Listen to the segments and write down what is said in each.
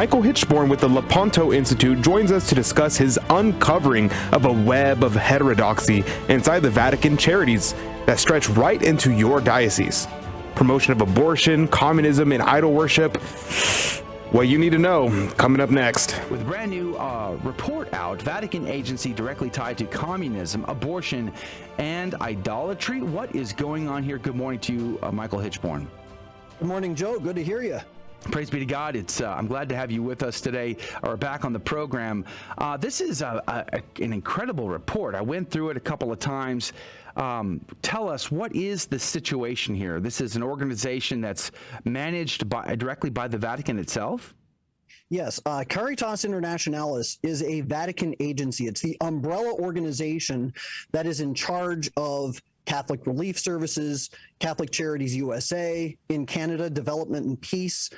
Michael Hitchborne with the Lepanto Institute joins us to discuss his uncovering of a web of heterodoxy inside the Vatican charities that stretch right into your diocese. Promotion of abortion, communism, and idol worship. What you need to know, coming up next. With a brand new report out, Vatican Agency Directly Tied to Communism, Abortion, and Idolatry. What is going on here? Good morning to you, Michael Hitchborne. Good morning, Joe. Good to hear you. Praise be to God. I'm glad to have you with us today, or back on the program. This is an incredible report. I went through it a couple of times. Tell us, what is the situation here? This is an organization that's managed directly by the Vatican itself? Yes, Caritas Internationalis is a Vatican agency. It's the umbrella organization that is in charge of Catholic Relief Services, Catholic Charities USA, in Canada, Development and Peace.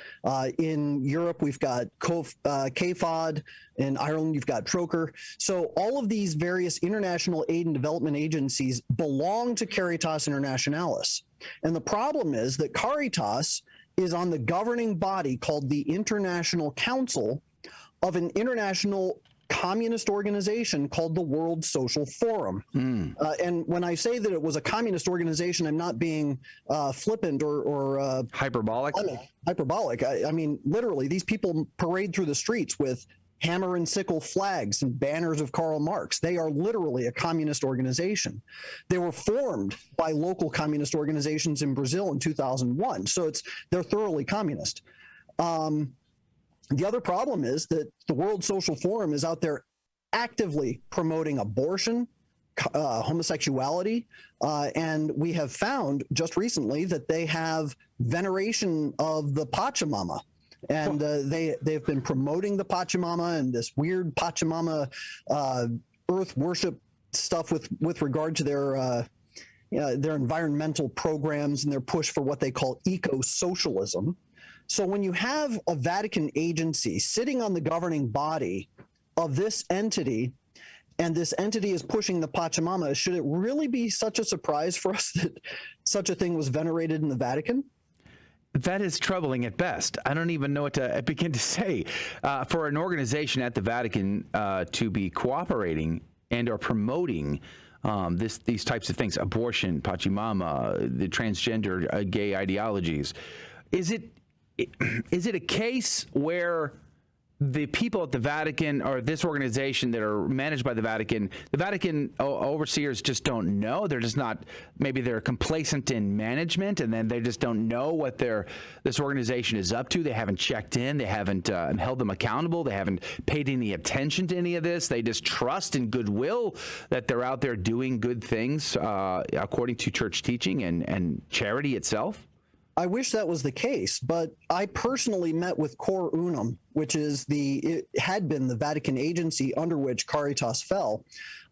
In Europe, we've got CAFOD. In Ireland, you've got Troker. So all of these various international aid and development agencies belong to Caritas Internationalis. And the problem is that Caritas is on the governing body called the International Council of an international communist organization called the World Social Forum. And when I say that it was a communist organization, I'm not being flippant or hyperbolic. I mean, literally, these people parade through the streets with hammer and sickle flags and banners of Karl Marx. They are literally a communist organization. They were formed by local communist organizations in Brazil in 2001. So they're thoroughly communist. The other problem is that the World Social Forum is out there actively promoting abortion, homosexuality, and we have found just recently that they have veneration of the Pachamama. And they've been promoting the Pachamama and this weird Pachamama earth worship stuff with regard to their environmental programs and their push for what they call eco-socialism. So when you have a Vatican agency sitting on the governing body of this entity, and this entity is pushing the Pachamama, should it really be such a surprise for us that such a thing was venerated in the Vatican? That is troubling at best. I don't even know what to begin to say. For an organization at the Vatican to be cooperating and or promoting these types of things, abortion, Pachamama, the transgender gay ideologies, is it a case where the people at the Vatican or this organization that are managed by the Vatican overseers just don't know? They're just not, maybe they're complacent in management, and then they just don't know what this organization is up to. They haven't checked in. They haven't held them accountable. They haven't paid any attention to any of this. They just trust in goodwill that they're out there doing good things according to church teaching and charity itself. I wish that was the case, but I personally met with Cor Unum, which is it had been the Vatican agency under which Caritas fell.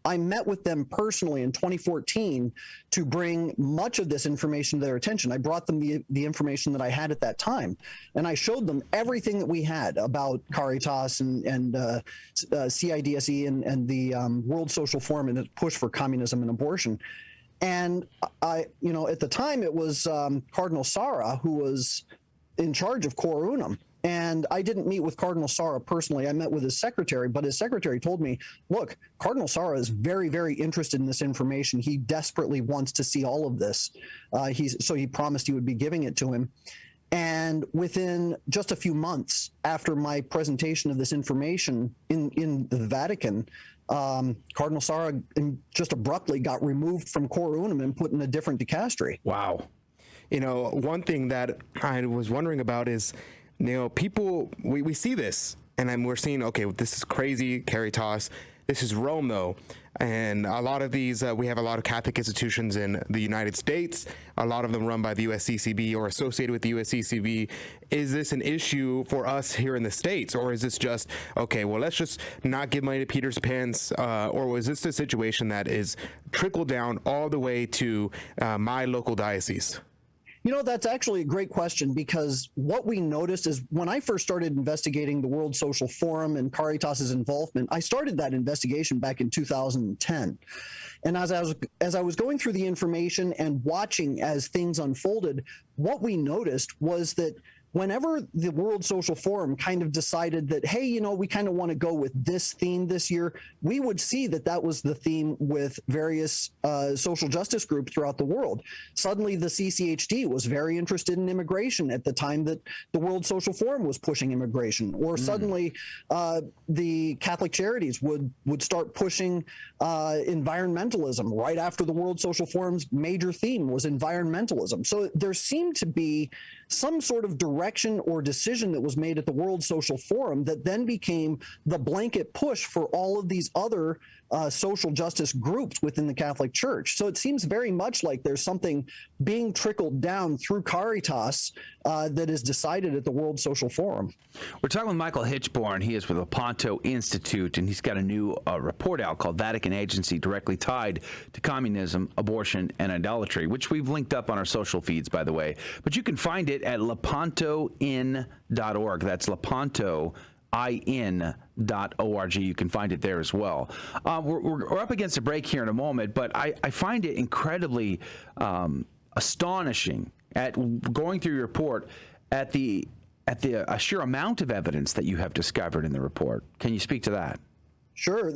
I met with them personally in 2014 to bring much of this information to their attention. I brought them the information that I had at that time, and I showed them everything that we had about Caritas and CIDSE and the World Social Forum and its push for communism and abortion. And at the time it was Cardinal Sarah who was in charge of Cor Unum. And I didn't meet with Cardinal Sarah personally. I met with his secretary, but his secretary told me, look, Cardinal Sarah is very, very interested in this information. He desperately wants to see all of this. So he promised he would be giving it to him. And within just a few months after my presentation of this information in the Vatican, Cardinal Sarah just abruptly got removed from Cor Unum and put in a different dicastery. Wow. One thing that I was wondering about is, people, we see this, and we're seeing, okay, this is crazy, Caritas. This is Rome, though. And a lot of these, we have a lot of Catholic institutions in the United States, a lot of them run by the USCCB or associated with the USCCB. Is this an issue for us here in the States, or is this just, okay, well, let's just not give money to Peter's pants, or was this a situation that is trickled down all the way to my local diocese? That's actually a great question, because what we noticed is when I first started investigating the World Social Forum and Caritas's involvement, I started that investigation back in 2010. And as I was going through the information and watching as things unfolded, what we noticed was that whenever the World Social Forum kind of decided that, hey, you know, we kind of want to go with this theme this year, we would see that that was the theme with various social justice groups throughout the world. Suddenly, the CCHD was very interested in immigration at the time that the World Social Forum was pushing immigration. Or suddenly, the Catholic Charities would start pushing environmentalism right after the World Social Forum's major theme was environmentalism. So there seemed to be some sort of direction or decision that was made at the World Social Forum that then became the blanket push for all of these other social justice groups within the Catholic Church. So it seems very much like there's something being trickled down through Caritas that is decided at the World Social Forum. We're talking with Michael Hitchborne. He is with Lepanto Institute, and he's got a new report out called Vatican Agency Directly Tied to Communism, Abortion, and Idolatry, which we've linked up on our social feeds, by the way. But you can find it at lepantoin.org. That's lepantoin.org. You can find it there as well. We're up against a break here in a moment, but I find it incredibly astonishing at going through your report at the sheer amount of evidence that you have discovered in the report. Can you speak to that? Sure.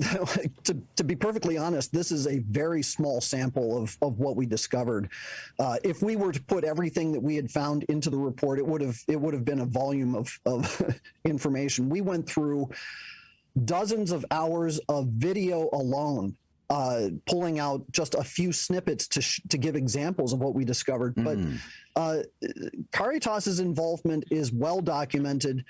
To be perfectly honest, this is a very small sample of what we discovered. If we were to put everything that we had found into the report, it would have been a volume of information. We went through dozens of hours of video alone, pulling out just a few snippets to give examples of what we discovered. But Caritas's involvement is well documented.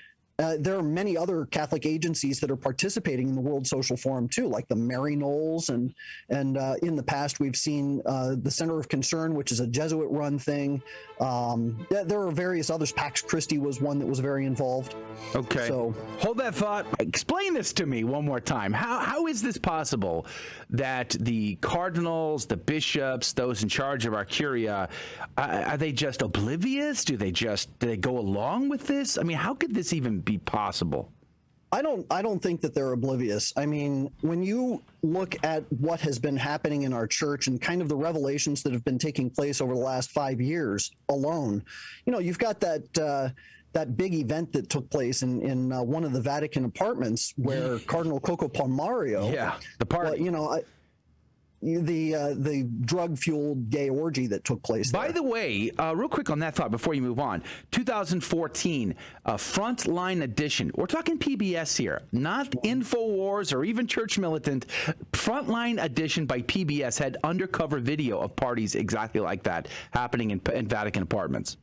There are many other Catholic agencies that are participating in the World Social Forum too, like the Mary Knowles, and in the past we've seen the Center of Concern, which is a Jesuit-run thing. There are various others. Pax Christi was one that was very involved. Okay. So hold that thought. Explain this to me one more time. How is this possible that the cardinals, the bishops, those in charge of our curia, are they just oblivious? Do they go along with this? I mean, how could this even be possible? I don't think that they're oblivious. I mean, when you look at what has been happening in our church and kind of the revelations that have been taking place over the last 5 years alone, you know, you've got that big event that took place in one of the Vatican apartments where Cardinal Coco Palmario, the party, well, you know, the drug-fueled gay orgy that took place there. By the way, real quick on that thought before you move on, 2014, Frontline Edition. We're talking PBS here, not InfoWars or even Church Militant. Frontline Edition by PBS had undercover video of parties exactly like that happening in Vatican apartments.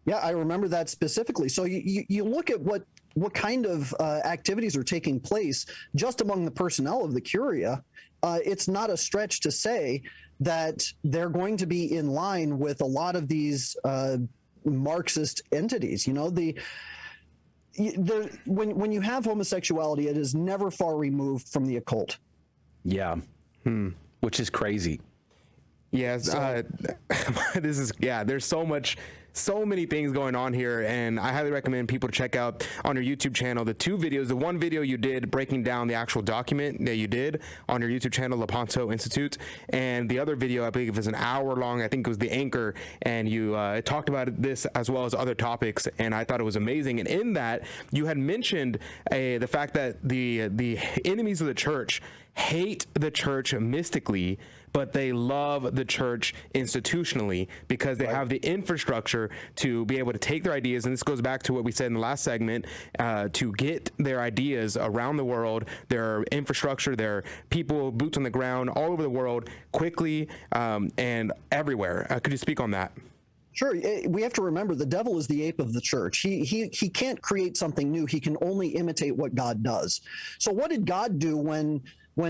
Yeah, I remember that specifically. So you look at what kind of activities are taking place just among the personnel of the Curia. It's not a stretch to say that they're going to be in line with a lot of these Marxist entities. You know, when you have homosexuality, it is never far removed from the occult. Yeah, which is crazy. Yes, there's so many things going on here, and I highly recommend people to check out on your YouTube channel the two videos. The one video you did breaking down the actual document that you did on your YouTube channel, Lepanto Institute, and the other video, I believe it was an hour long, I think it was The Anchor, and you talked about this as well as other topics, and I thought it was amazing. And in that, you had mentioned the fact that the enemies of the church hate the church mystically, but they love the church institutionally because they have the infrastructure to be able to take their ideas. And this goes back to what we said in the last segment, to get their ideas around the world, their infrastructure, their people, boots on the ground all over the world quickly and everywhere. Could you speak on that? Sure. We have to remember the devil is the ape of the church. He can't create something new. He can only imitate what God does. So what did God do when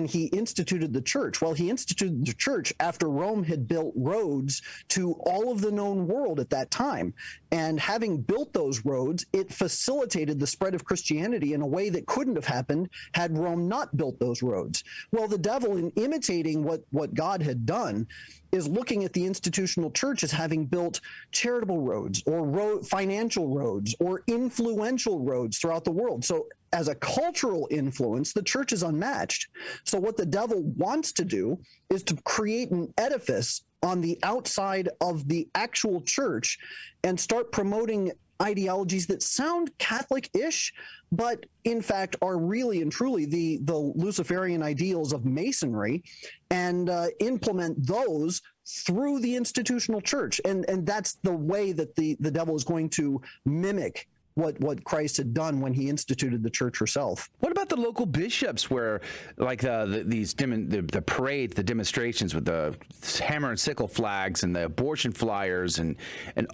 he instituted the church? Well, he instituted the church after Rome had built roads to all of the known world at that time. And having built those roads, it facilitated the spread of Christianity in a way that couldn't have happened had Rome not built those roads. Well, the devil, in imitating what God had done, is looking at the institutional church as having built charitable roads or financial roads or influential roads throughout the world. So as a cultural influence, the church is unmatched. So what the devil wants to do is to create an edifice on the outside of the actual church and start promoting ideologies that sound Catholic-ish, but in fact are really and truly the Luciferian ideals of Masonry, and implement those through the institutional church. And that's the way that the devil is going to mimic what Christ had done when he instituted the church herself. What about the local bishops, where like the parades, the demonstrations with the hammer and sickle flags and the abortion flyers and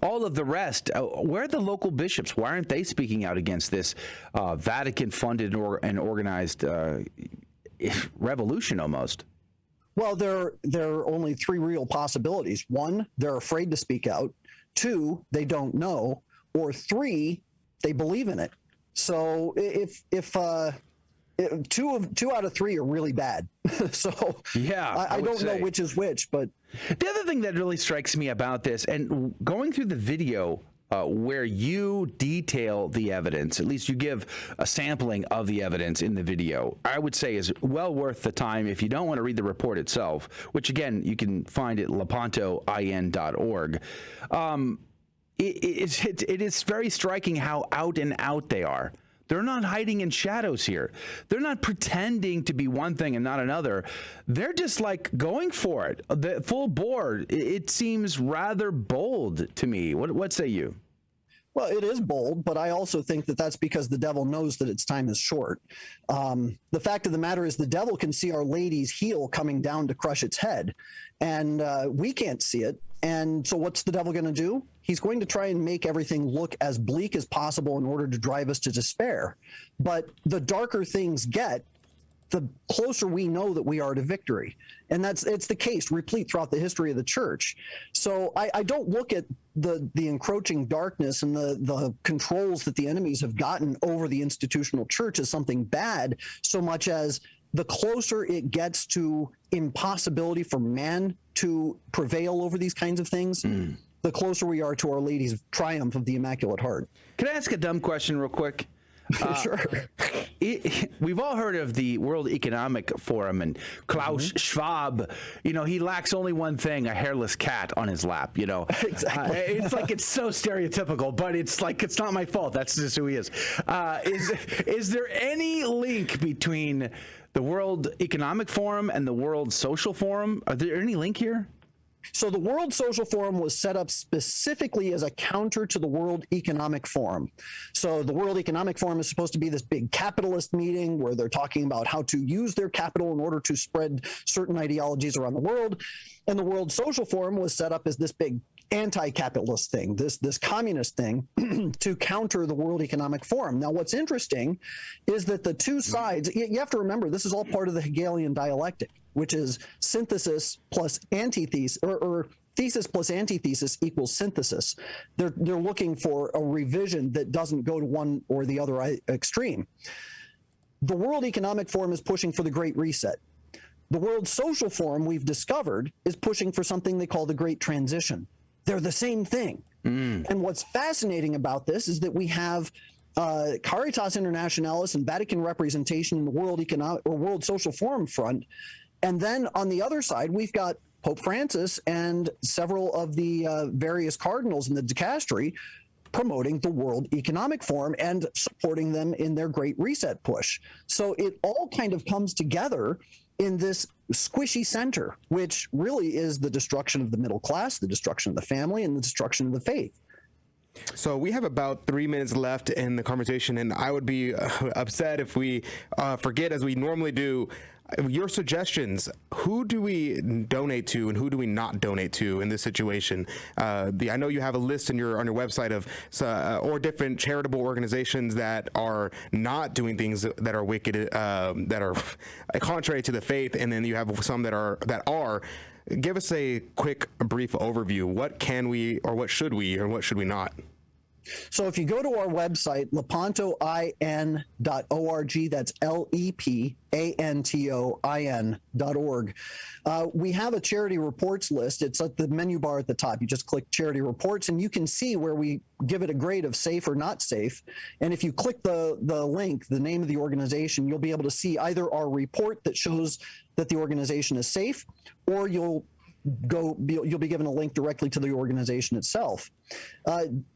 all of the rest? Where are the local bishops? Why aren't they speaking out against this Vatican-funded and organized revolution almost? Well, there are only three real possibilities. One, they're afraid to speak out. Two, they don't know. Or three, they believe in it. So if two out of three are really bad. So yeah, I don't know which is which. But the other thing that really strikes me about this, and going through the video where you detail the evidence, at least you give a sampling of the evidence in the video, I would say is well worth the time if you don't want to read the report itself, which again, you can find at lepantoin.org. It is very striking how out and out they are. They're not hiding in shadows here. They're not pretending to be one thing and not another. They're just like going for it. The full bore. It seems rather bold to me. What say you? Well, it is bold, but I also think that that's because the devil knows that its time is short. The fact of the matter is the devil can see Our Lady's heel coming down to crush its head, and we can't see it. And so what's the devil going to do? He's going to try and make everything look as bleak as possible in order to drive us to despair. But the darker things get, the closer we know that we are to victory. And it's the case replete throughout the history of the church. So I don't look at the encroaching darkness and the controls that the enemies have gotten over the institutional church as something bad, so much as the closer it gets to impossibility for man to prevail over these kinds of things, the closer we are to Our Lady's triumph of the Immaculate Heart. Can I ask a dumb question real quick? Sure. We've all heard of the World Economic Forum and Klaus Schwab. You know, he lacks only one thing: a hairless cat on his lap. You know, Exactly. It's like it's so stereotypical, but it's like it's not my fault. That's just who he is. Is there any link between the World Economic Forum and the World Social Forum? Are there any link here? So the World Social Forum was set up specifically as a counter to the World Economic Forum. So the World Economic Forum is supposed to be this big capitalist meeting where they're talking about how to use their capital in order to spread certain ideologies around the world. And the World Social Forum was set up as this big anti-capitalist thing, this communist thing to counter the World Economic Forum. Now, what's interesting is that the two sides, you have to remember, this is all part of the Hegelian dialectic, which is synthesis plus antithesis, or thesis plus antithesis equals synthesis. They're looking for a revision that doesn't go to one or the other extreme. The World Economic Forum is pushing for the Great Reset. The World Social Forum, we've discovered, is pushing for something they call the Great Transition. They're the same thing. And what's fascinating about this is that we have Caritas Internationalis and Vatican representation in the World Social Forum front. And then on the other side, we've got Pope Francis and several of the various cardinals in the dicastery promoting the World Economic Forum and supporting them in their Great Reset push. So it all kind of comes together in this squishy center, which really is the destruction of the middle class, the destruction of the family, and the destruction of the faith. So we have about 3 minutes left in the conversation, and I would be upset if we forget, as we normally do, your suggestions. Who do we donate to and who do we not donate to in this situation? I know you have a list on your website of or different charitable organizations that are not doing things that are wicked, that are contrary to the faith, and then you have some that are. Give us a quick, brief overview. What can we, or what should we, or what should we not? So if you go to our website, lepantoin.org, that's LEPANTOIN.org, we have a charity reports list. It's at the menu bar at the top. You just click charity reports, and you can see where we give it a grade of safe or not safe. And if you click the link, the name of the organization, you'll be able to see either our report that shows that the organization is safe, or you'll you'll be given a link directly to the organization itself.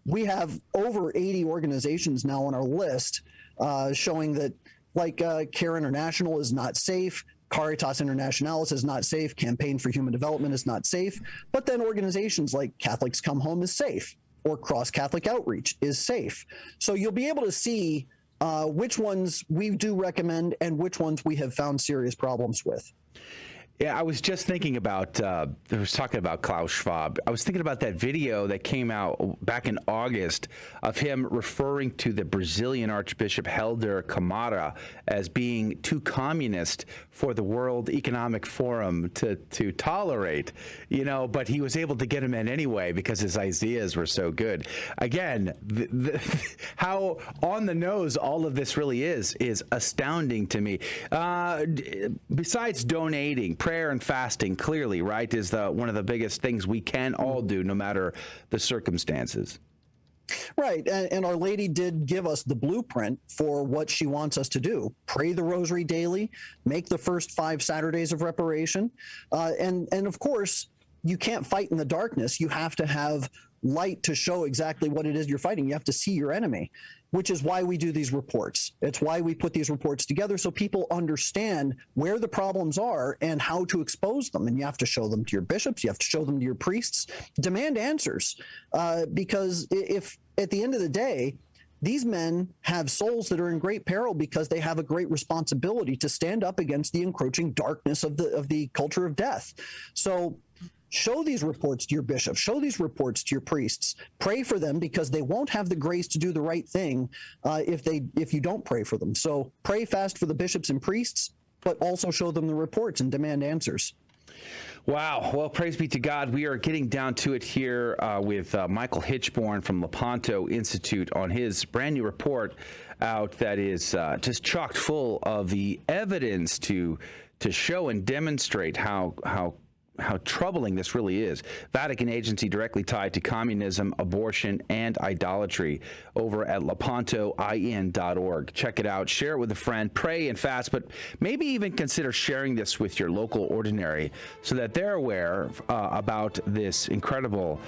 We have over 80 organizations now on our list showing that, like Care International is not safe, Caritas Internationalis is not safe, Campaign for Human Development is not safe, but then organizations like Catholics Come Home is safe, or Cross Catholic Outreach is safe. So you'll be able to see which ones we do recommend and which ones we have found serious problems with. Yeah, I was just thinking about, I was talking about Klaus Schwab. I was thinking about that video that came out back in August of him referring to the Brazilian Archbishop Helder Camara as being too communist for the World Economic Forum to tolerate, but he was able to get him in anyway because his ideas were so good. Again, how on the nose all of this really is astounding to me. Besides donating, prayer and fasting, clearly, right, is one of the biggest things we can all do, no matter the circumstances. Right. And Our Lady did give us the blueprint for what she wants us to do. Pray the rosary daily, make the first 5 Saturdays of reparation. And of course, you can't fight in the darkness. You have to have light to show exactly what it is you're fighting. You have to see your enemy, which is why we do these reports. It's why we put these reports together so people understand where the problems are and how to expose them. And you have to show them to your bishops. You have to show them to your priests. Demand answers. Because if at the end of the day, these men have souls that are in great peril because they have a great responsibility to stand up against the encroaching darkness of the culture of death. So show these reports to your bishop, show these reports to your priests, pray for them because they won't have the grace to do the right thing if you don't pray for them. So pray fast for the bishops and priests, but also show them the reports and demand answers. Wow. Well, praise be to God. We are getting down to it here with Michael Hitchborne from Lepanto Institute on his brand new report out that is just chocked full of the evidence to show and demonstrate how troubling this really is. Vatican Agency Directly Tied to Communism, Abortion, and Idolatry over at lepantoin.org. Check it out. Share it with a friend. Pray and fast, but maybe even consider sharing this with your local ordinary so that they're aware about this incredible,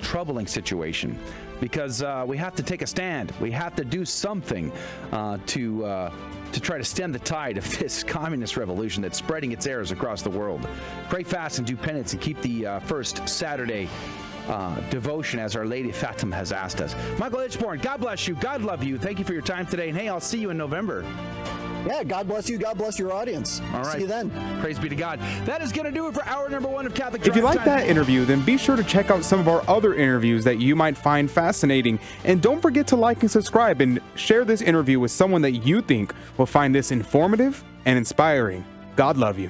troubling situation. Because we have to take a stand. We have to do something to try to stem the tide of this communist revolution that's spreading its errors across the world. Pray fast and do penance and keep the first Saturday devotion as Our Lady Fatima has asked us. Michael Hitchborne, God bless you. God love you. Thank you for your time today. And hey, I'll see you in November. Yeah, God bless you. God bless your audience. All right. See you then. Praise be to God. That is going to do it for hour number 1 of Catholic If you Drive like Time. that interview, then be sure to check out some of our other interviews that you might find fascinating. And don't forget to like and subscribe and share this interview with someone that you think will find this informative and inspiring. God love you.